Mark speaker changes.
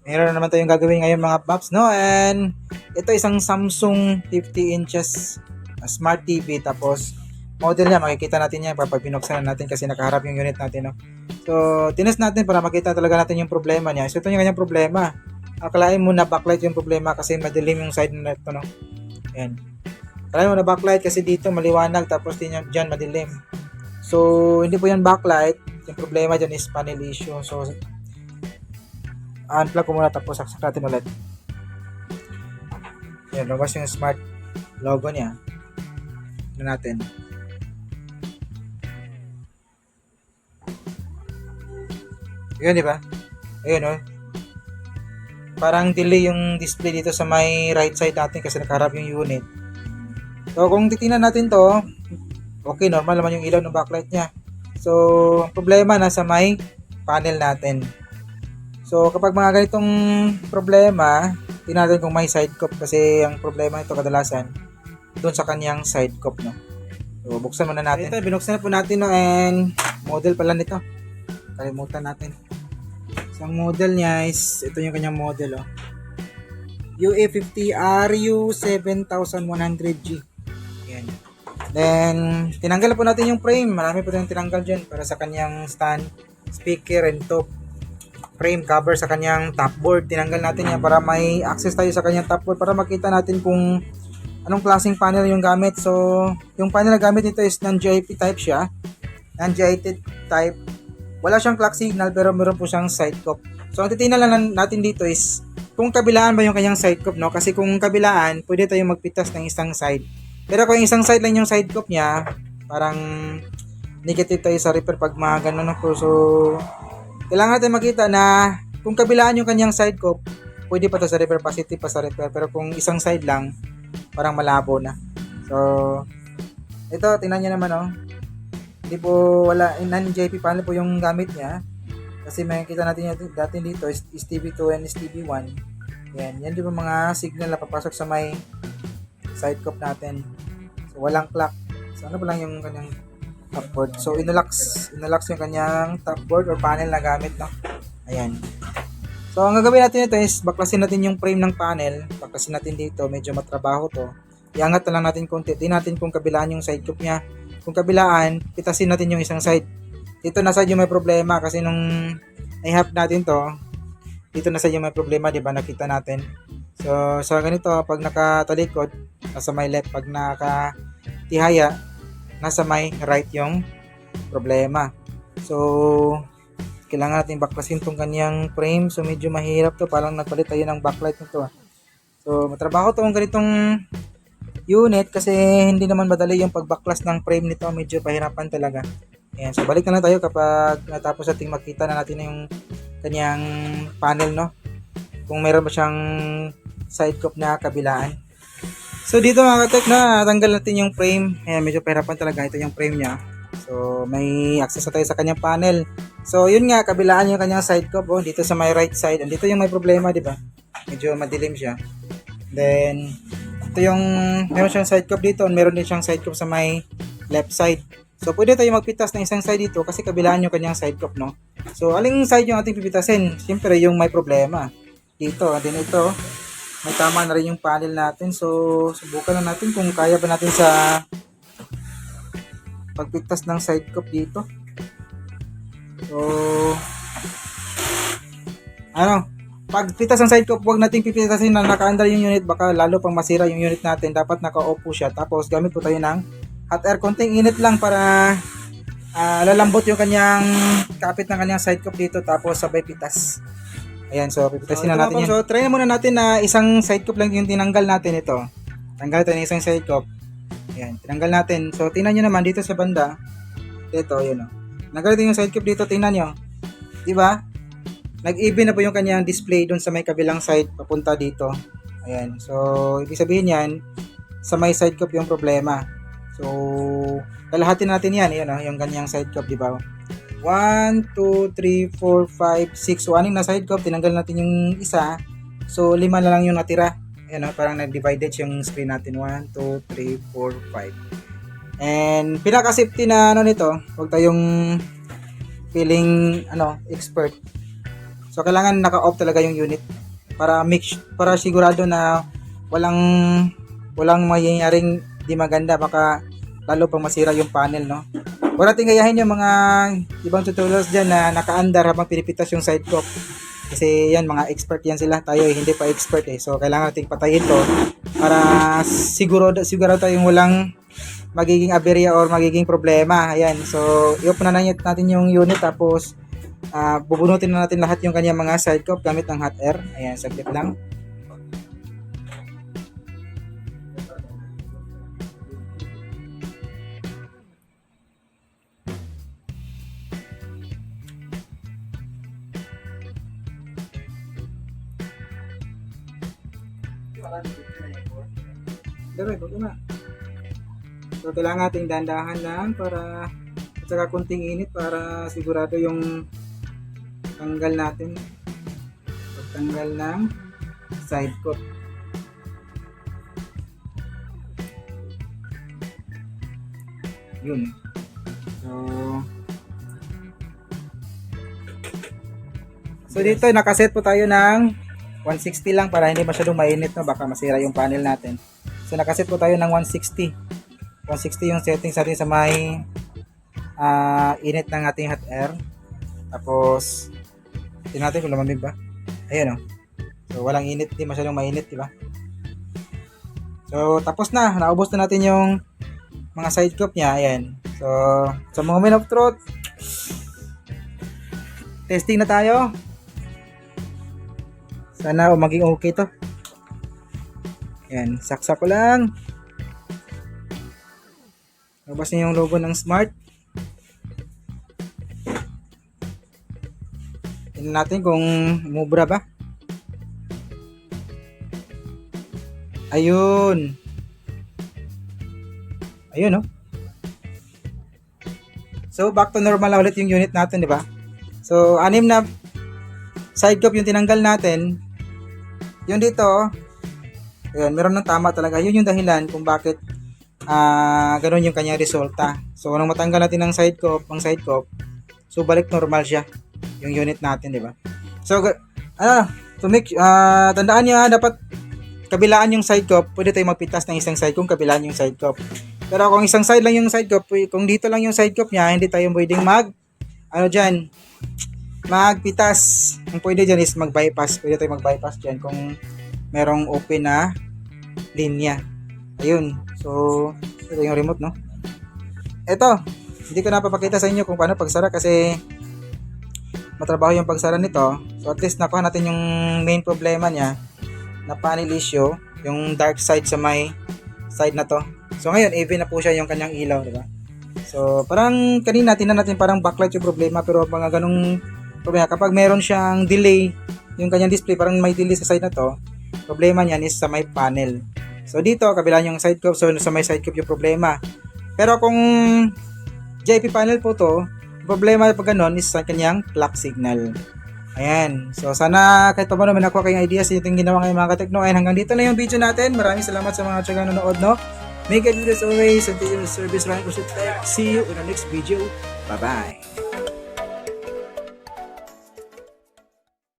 Speaker 1: Meron na naman tayong gagawin ngayon mga paps, no? And ito isang Samsung 50 inches Smart TV. Tapos model niya, makikita natin yan pag binuksan natin kasi nakaharap yung unit natin, no? So, tinest natin para makita talaga natin yung problema niya. So, ito yung kanyang problema. Akalain mo na backlight yung problema kasi madilim yung side na ito, no? Ayan. Akalain mo na backlight kasi dito maliwanag tapos dyan madilim. So, hindi po yan backlight. Yung problema dyan is panel issue. So, unplug ko muna tapos saksak natin ulit. Yan, lumabas yung smart logo niya. Tignan natin. Yun, di ba? Ayun, oh. Parang delay yung display dito sa may right side natin kasi nakaharap yung unit. So, kung titingnan natin to, okay, normal naman yung ilaw ng backlight niya. So, ang problema nasa may panel natin. So, kapag mga ganitong problema, tingnan natin kung may side cup kasi ang problema nito kadalasan doon sa kanyang side cup, no? So, buksan muna natin. Ito, binuksan na po natin, no, and model pala nito. Kalimutan natin. So, ang model niya is, ito yung kanyang model, oh. UA50RU7100G. Yan. Then, tinanggal na po natin yung frame. Marami po tayong tinanggal dyan para sa kanyang stand, speaker, and top frame cover sa kanyang top board. Tinanggal natin yan para may access tayo sa kanyang top board para makita natin kung anong klaseng panel yung gamit. So, yung panel na gamit nito is non-GIP type siya. Non-GIP type. Wala siyang clock signal pero meron po siyang side cup. So, ang titingnan lang natin dito is kung kabilaan ba yung kanyang side cup, no? Kasi kung kabilaan, pwede tayong magpitas ng isang side. Pero kung isang side lang yung side cup niya, parang negative tayo sa repair pag mga ganun, no? So, kailangan natin makita na kung kabilaan yung kanyang side cup, pwede pa to sa repair, positive pa sa repair. Pero kung isang side lang, parang malabo na. So, ito, tingnan nyo naman, oh. Hindi po, wala, non-JP panel po yung gamit niya. Kasi makikita natin dati dito is STB2 and STB1. Yan yung mga signal na papasok sa may side cup natin. So, walang clock. So, ano pa lang yung kanyang top board. So, inulax yung kanyang top board or panel na gamit, no? Ayan. So, ang gagawin natin ito is baklasin natin yung frame ng panel. Baklasin natin dito. Medyo matrabaho to. Iangat na lang natin konti. Tingnan natin kung kabilaan yung side cup niya. Kung kabilaan, pitasin natin yung isang side. Dito na side yung may problema kasi nung i-half natin to, dito na side yung may problema, di ba? Nakita natin. So, sa ganito, pag nakatalikod, nasa may left. Pag nakatihaya, nasa may right yung problema. So, kailangan natin baklasin tong kanyang frame. So, medyo mahirap to. Parang nagpalit tayo ng backlight nito. So, matrabaho to ang ganitong unit kasi hindi naman madali yung pagbaklas ng frame nito. Medyo pahirapan talaga. Ayan. So, balik na lang tayo kapag natapos natin makita na natin yung kanyang panel, no? Kung meron ba siyang side cup na kabilaan. So, dito mga katek na tanggal natin yung frame. Ayan, medyo pahirapan talaga. Ito yung frame niya. So, may access na tayo sa kanyang panel. So, yun nga, kabilaan yung kanyang side cup. Oh, dito sa may right side. Andito yung may problema, di ba? Medyo madilim siya. Then, ito yung, meron siyang side cup dito. Meron din siyang side cup sa may left side. So, pwede tayo magpitas ng isang side dito kasi kabilaan yung kanyang side cup, no? So, aling side yung ating pipitasin? Siyempre, yung may problema. Dito, din ito. May tama na rin yung panel natin. So, subukan na natin kung kaya ba natin sa pagpitas ng side cup dito. So, pagpitas ng side cup, huwag natin pipitasin na naka-under yung unit, baka lalo pang masira yung unit natin. Dapat naka-off po siya. Tapos gamit po tayo ng hot air, konting init lang para lalambot yung kanyang kapit ng kanyang side cup dito. Tapos sabay pitas. Ayan, so pipitasin na natin yan. So, try na muna natin na isang side cup lang yung tinanggal natin ito. Tanggal tayo ng isang side cup. Ayan, tinanggal natin. So, tingnan nyo naman dito sa banda. Ito, yun o. Nagalit yung side cup dito, tingnan nyo. Diba? Nag-even na po yung kanyang display dun sa may kabilang side papunta dito. Ayan. So, ibig sabihin yan, sa may side cup yung problema. So, kalahatin natin yan. Ayan o, yung kanyang side cup, diba? 1, 2, 3, 4, 5, 6. So, aning na side cup, tinanggal natin yung isa. So, 5 na lang yung natira. Ayan o, parang nag-divided yung screen natin. 1, 2, 3, 4, 5. And, pinaka-safety na nito, huwag tayong feeling, expert. So kailangan naka-off talaga yung unit para sigurado na walang mangyayaring di maganda, baka lalo pang masira yung panel, no. Huwag natin gayahin yung mga ibang tutorials dyan na naka-under habang pinipitas yung side cup. Kasi yan, mga expert yan sila. Tayo hindi pa expert eh. So kailangan natin patayin to para siguro tayong walang magiging aberya or magiging problema. Ayan. So i-off na natin yung unit, tapos bubunutin na natin lahat yung kanyang mga side cup gamit ng hot air. Ayan, saglit lang. So kailangan nating dandahan lang para at saka kunting init para sigurado yung tanggal natin, pagtanggal ng side cup. Yun. So dito nakaset po tayo ng 160 lang para hindi masyadong mainit, no, baka masira yung panel natin. So nakaset po tayo ng 160 yung settings natin sa may init ng ating hot air. Tapos tingnan natin kung lumamig ba. Ayun, oh. So walang init, hindi masyadong mainit, di ba? So tapos na, naubos na natin yung mga side cup niya. Ayan. So sa moment of truth, testing na tayo. Sana maging okay to. Ayan, saksak ko lang. Labas niyo yung logo ng Smart. Tingnan natin kung mubra ba. Ayun. Ayun, oh. So back to normal na ulit yung unit natin, di ba? So 6 na side cup yung tinanggal natin. Yung dito, ayun, meron ng tama talaga. Yun yung dahilan kung bakit ganun yung kanyang resulta. So nung matanggal natin ang side cup, so balik normal siya yung unit natin, di ba? So to make tandaan niyo, dapat kabilaan yung side cup. Pwede tayong magpitas ng isang side kung kabilaan yung side cup. Pero kung isang side lang yung side cup, kung dito lang yung side cup niya, hindi tayo pwedeng magpitas. Ang pwede dyan is mag-bypass. Pwede tayo mag-bypass dyan kung merong open na linya. Ayun. So, ito yung remote, no? Ito, hindi ko napapakita sa inyo kung paano pagsara kasi matrabaho yung pagsara nito. So, at least nakuha natin yung main problema niya na panel issue, yung dark side sa may side na to. So, ngayon, even na po siya yung kanyang ilaw, diba? So, parang kanina, tinan natin parang backlight yung problema, pero mga ganung problema, kapag meron siyang delay, yung kanyang display, parang may delay sa side na to, problema niyan is sa may panel. So dito, kabila yung side cup, so sa may side cup yung problema. Pero kung JP panel po to, problema pag ganun is sa kanyang clock signal. Ayan. So sana kahit pa paano may nakuha kayong ideas sa itong ginawa ngayong mga katekno. Ayan, hanggang dito na yung video natin. Maraming salamat sa mga tiyaga nanonood, no? Make it as always, until your service, Ryan Kusit. See you in the next video. Bye-bye.